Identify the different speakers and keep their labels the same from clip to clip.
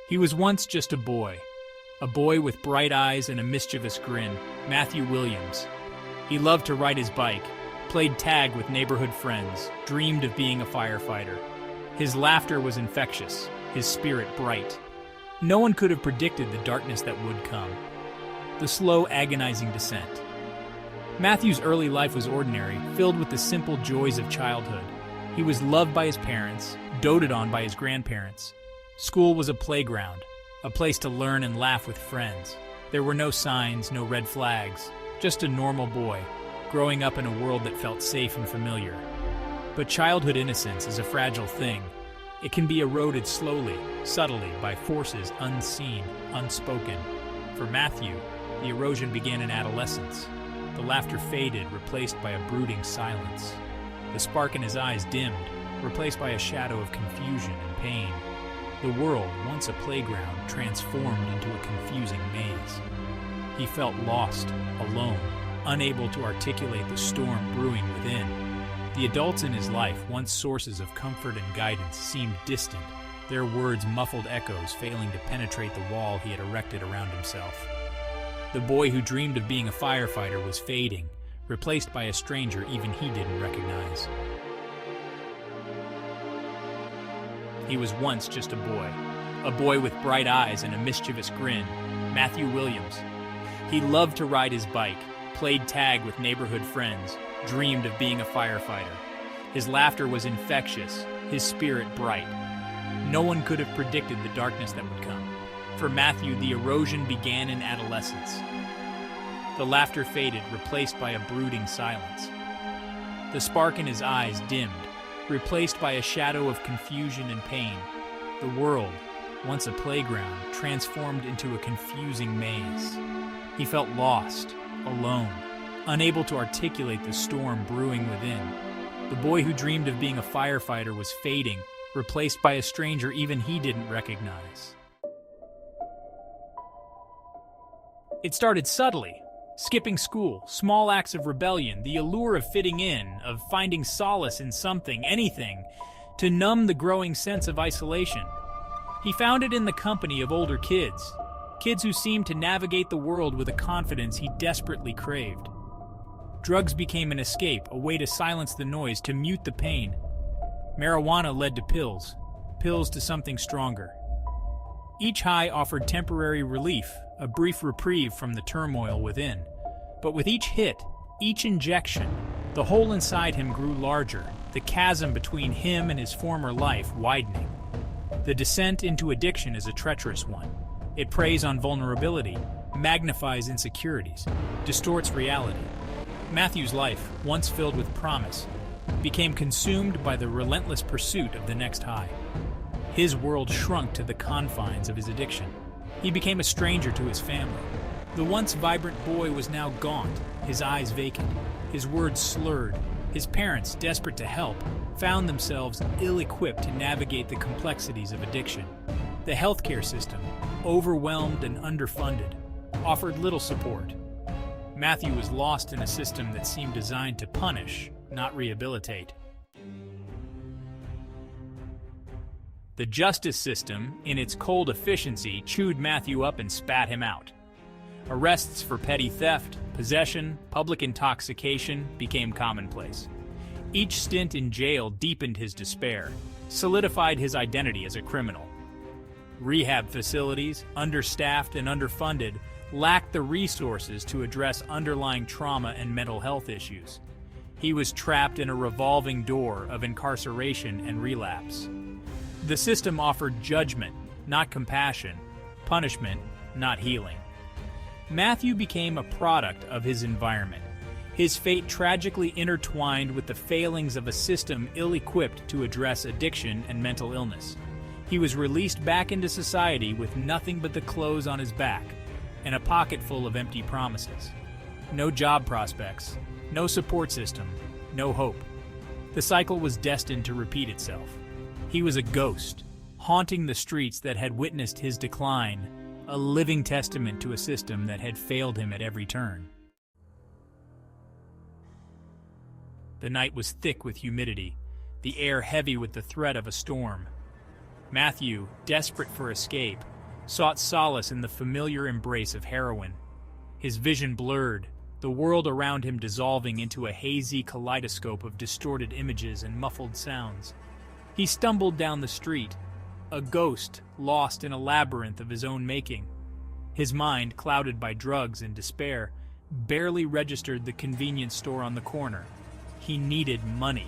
Speaker 1: He was once just a boy with bright eyes and a mischievous grin, Matthew Williams. He loved to ride his bike, played tag with neighborhood friends, dreamed of being a firefighter. His laughter was infectious, his spirit bright. No one could have predicted the darkness that would come. The slow, agonizing descent. Matthew's early life was ordinary, filled with the simple joys of childhood. He was loved by his parents, doted on by his grandparents. School was a playground, a place to learn and laugh with friends. There were no signs, no red flags, just a normal boy, growing up in a world that felt safe and familiar. But childhood innocence is a fragile thing. It can be eroded slowly, subtly, by forces unseen, unspoken. For Matthew, the erosion began in adolescence. The laughter faded, replaced by a brooding silence. The spark in his eyes dimmed, replaced by a shadow of confusion and pain. The world, once a playground, transformed into a confusing maze. He felt lost, alone, unable to articulate the storm brewing within. The adults in his life, once sources of comfort and guidance, seemed distant, their words muffled echoes failing to penetrate the wall he had erected around himself. The boy who dreamed of being a firefighter was fading, replaced by a stranger even he didn't recognize. He was once just a boy with bright eyes and a mischievous grin, Matthew Williams. He loved to ride his bike, played tag with neighborhood friends, dreamed of being a firefighter. His laughter was infectious, his spirit bright. No one could have predicted the darkness that would come. For Matthew, the erosion began in adolescence. The laughter faded, replaced by a brooding silence. The spark in his eyes dimmed, replaced by a shadow of confusion and pain. The world, once a playground, transformed into a confusing maze. He felt lost, alone, unable to articulate the storm brewing within. The boy who dreamed of being a firefighter was fading, replaced by a stranger even he didn't recognize. It started subtly. Skipping school, small acts of rebellion, the allure of fitting in, of finding solace in something, anything, to numb the growing sense of isolation. He found it in the company of older kids who seemed to navigate the world with a confidence he desperately craved. Drugs became an escape, a way to silence the noise, to mute the pain. Marijuana led to pills to something stronger. Each high offered temporary relief, a brief reprieve from the turmoil within. But with each hit, each injection, the hole inside him grew larger, the chasm between him and his former life widening. The descent into addiction is a treacherous one. It preys on vulnerability, magnifies insecurities, distorts reality. Matthew's life, once filled with promise, became consumed by the relentless pursuit of the next high. His world shrunk to the confines of his addiction. He became a stranger to his family. The once vibrant boy was now gaunt, his eyes vacant, his words slurred. His parents, desperate to help, found themselves ill-equipped to navigate the complexities of addiction. The healthcare system, overwhelmed and underfunded, offered little support. Matthew was lost in a system that seemed designed to punish, not rehabilitate. The justice system, in its cold efficiency, chewed Matthew up and spat him out. Arrests for petty theft, possession, public intoxication became commonplace. Each stint in jail deepened his despair, solidified his identity as a criminal. Rehab facilities, understaffed and underfunded, lacked the resources to address underlying trauma and mental health issues. He was trapped in a revolving door of incarceration and relapse. The system offered judgment, not compassion, punishment, not healing. Matthew became a product of his environment, his fate tragically intertwined with the failings of a system ill-equipped to address addiction and mental illness. He was released back into society with nothing but the clothes on his back and a pocket full of empty promises. No job prospects, no support system, no hope. The cycle was destined to repeat itself. He was a ghost, haunting the streets that had witnessed his decline, a living testament to a system that had failed him at every turn. The night was thick with humidity, the air heavy with the threat of a storm. Matthew, desperate for escape, sought solace in the familiar embrace of heroin. His vision blurred, the world around him dissolving into a hazy kaleidoscope of distorted images and muffled sounds. He stumbled down the street, a ghost lost in a labyrinth of his own making. His mind, clouded by drugs and despair, barely registered the convenience store on the corner. He needed money.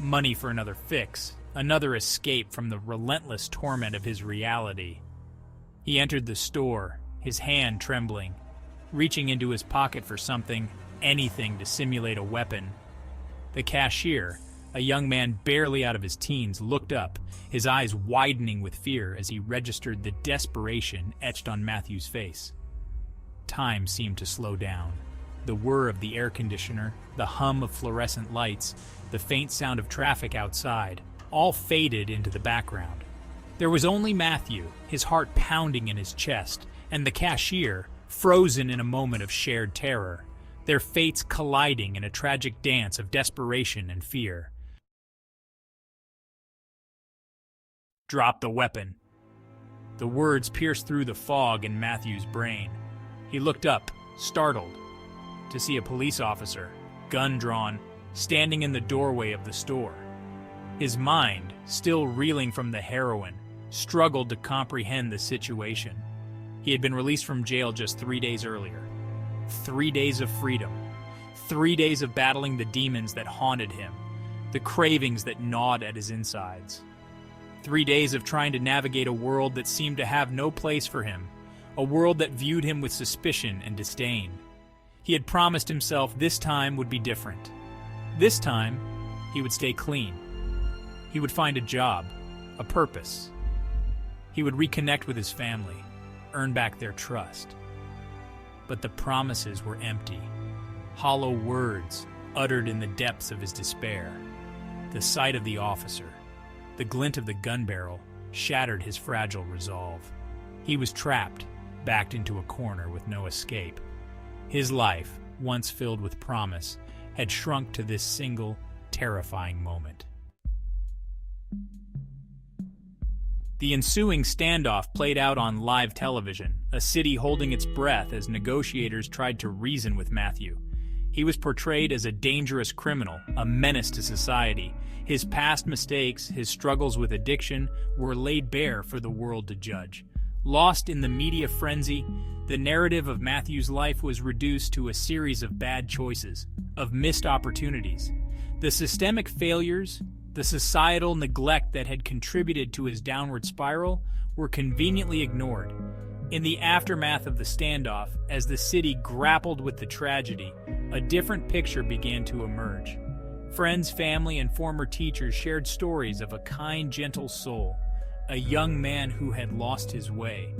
Speaker 1: Money for another fix, another escape from the relentless torment of his reality. He entered the store, his hand trembling, reaching into his pocket for something, anything to simulate a weapon. The cashier, a young man barely out of his teens, looked up, his eyes widening with fear as he registered the desperation etched on Matthew's face. Time seemed to slow down. The whir of the air conditioner, the hum of fluorescent lights, the faint sound of traffic outside, all faded into the background. There was only Matthew, his heart pounding in his chest, and the cashier, frozen in a moment of shared terror, their fates colliding in a tragic dance of desperation and fear. "Drop the weapon." The words pierced through the fog in Matthew's brain. He looked up, startled, to see a police officer, gun drawn, standing in the doorway of the store. His mind, still reeling from the heroin, struggled to comprehend the situation. He had been released from jail just 3 days earlier. 3 days of freedom. 3 days of battling the demons that haunted him, the cravings that gnawed at his insides. 3 days of trying to navigate a world that seemed to have no place for him, a world that viewed him with suspicion and disdain. He had promised himself this time would be different. This time, he would stay clean. He would find a job, a purpose. He would reconnect with his family, earn back their trust. But the promises were empty, hollow words uttered in the depths of his despair. The sight of the officer, the glint of the gun barrel, shattered his fragile resolve. He was trapped, backed into a corner with no escape. His life, once filled with promise, had shrunk to this single, terrifying moment. The ensuing standoff played out on live television, a city holding its breath as negotiators tried to reason with Matthew. He was portrayed as a dangerous criminal, a menace to society. His past mistakes, his struggles with addiction, were laid bare for the world to judge. Lost in the media frenzy, the narrative of Matthew's life was reduced to a series of bad choices, of missed opportunities. The systemic failures, the societal neglect that had contributed to his downward spiral, were conveniently ignored. In the aftermath of the standoff, as the city grappled with the tragedy, a different picture began to emerge. Friends, family, and former teachers shared stories of a kind, gentle soul, a young man who had lost his way.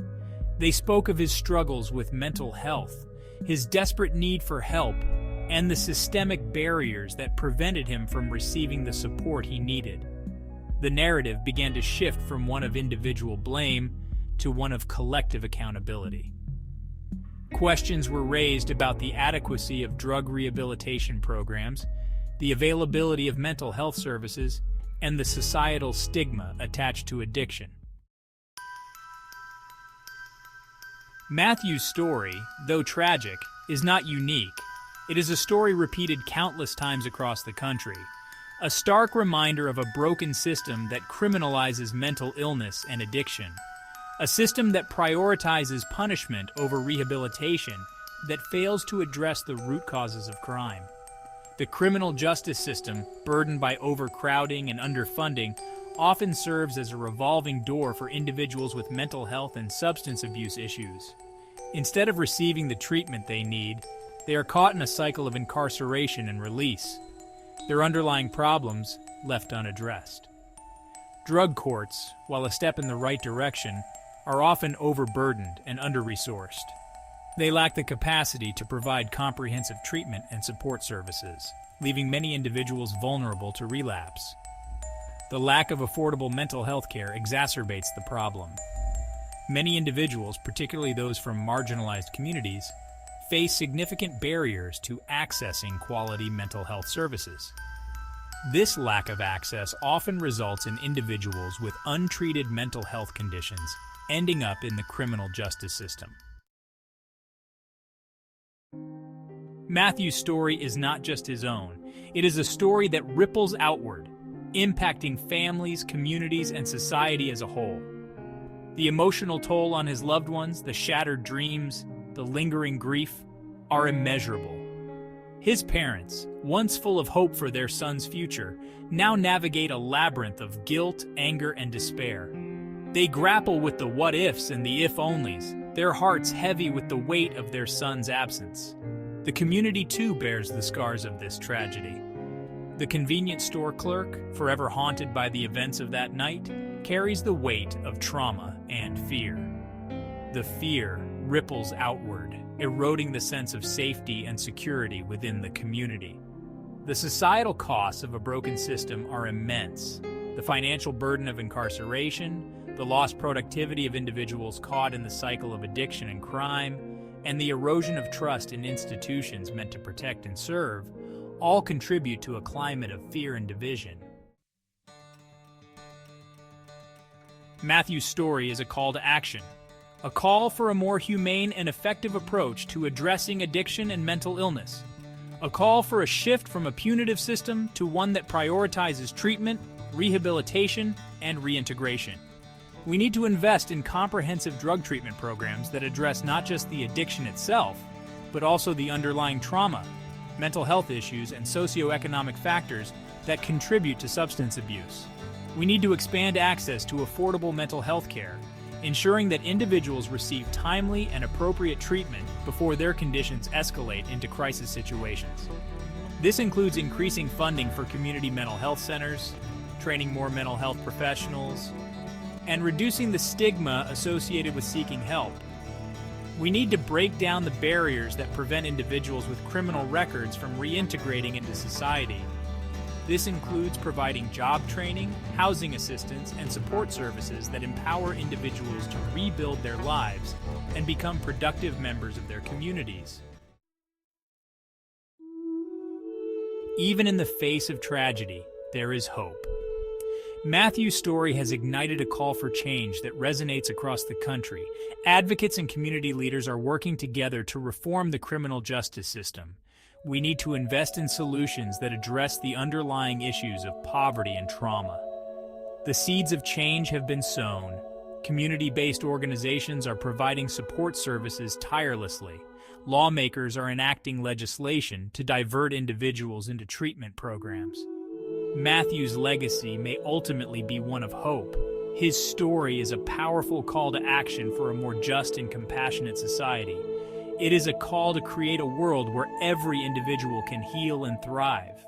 Speaker 1: They spoke of his struggles with mental health, his desperate need for help, and the systemic barriers that prevented him from receiving the support he needed. The narrative began to shift from one of individual blame to one of collective accountability. Questions were raised about the adequacy of drug rehabilitation programs, the availability of mental health services, and the societal stigma attached to addiction. Matthew's story, though tragic, is not unique. It is a story repeated countless times across the country, a stark reminder of a broken system that criminalizes mental illness and addiction, a system that prioritizes punishment over rehabilitation, that fails to address the root causes of crime. The criminal justice system, burdened by overcrowding and underfunding, often serves as a revolving door for individuals with mental health and substance abuse issues. Instead of receiving the treatment they need, they are caught in a cycle of incarceration and release, their underlying problems left unaddressed. Drug courts, while a step in the right direction, are often overburdened and under-resourced. They lack the capacity to provide comprehensive treatment and support services, leaving many individuals vulnerable to relapse. The lack of affordable mental health care exacerbates the problem. Many individuals, particularly those from marginalized communities, face significant barriers to accessing quality mental health services. This lack of access often results in individuals with untreated mental health conditions ending up in the criminal justice system. Matthew's story is not just his own. It is a story that ripples outward, impacting families, communities, and society as a whole. The emotional toll on his loved ones, the shattered dreams, the lingering grief, are immeasurable. His parents, once full of hope for their son's future, now navigate a labyrinth of guilt, anger, and despair. They grapple with the what-ifs and the if-onlys, their hearts heavy with the weight of their son's absence. The community too bears the scars of this tragedy. The convenience store clerk, forever haunted by the events of that night, carries the weight of trauma and fear. The fear ripples outward, eroding the sense of safety and security within the community. The societal costs of a broken system are immense. The financial burden of incarceration, the lost productivity of individuals caught in the cycle of addiction and crime, and the erosion of trust in institutions meant to protect and serve, all contribute to a climate of fear and division. Matthew's story is a call to action, a call for a more humane and effective approach to addressing addiction and mental illness, a call for a shift from a punitive system to one that prioritizes treatment, rehabilitation, and reintegration. We need to invest in comprehensive drug treatment programs that address not just the addiction itself, but also the underlying trauma, mental health issues, and socioeconomic factors that contribute to substance abuse. We need to expand access to affordable mental health care, ensuring that individuals receive timely and appropriate treatment before their conditions escalate into crisis situations. This includes increasing funding for community mental health centers, training more mental health professionals, and reducing the stigma associated with seeking help. We need to break down the barriers that prevent individuals with criminal records from reintegrating into society. This includes providing job training, housing assistance, and support services that empower individuals to rebuild their lives and become productive members of their communities. Even in the face of tragedy, there is hope. Matthew's story has ignited a call for change that resonates across the country. Advocates and community leaders are working together to reform the criminal justice system. We need to invest in solutions that address the underlying issues of poverty and trauma. The seeds of change have been sown. Community-based organizations are providing support services tirelessly. Lawmakers are enacting legislation to divert individuals into treatment programs. Matthew's legacy may ultimately be one of hope. His story is a powerful call to action for a more just and compassionate society. It is a call to create a world where every individual can heal and thrive.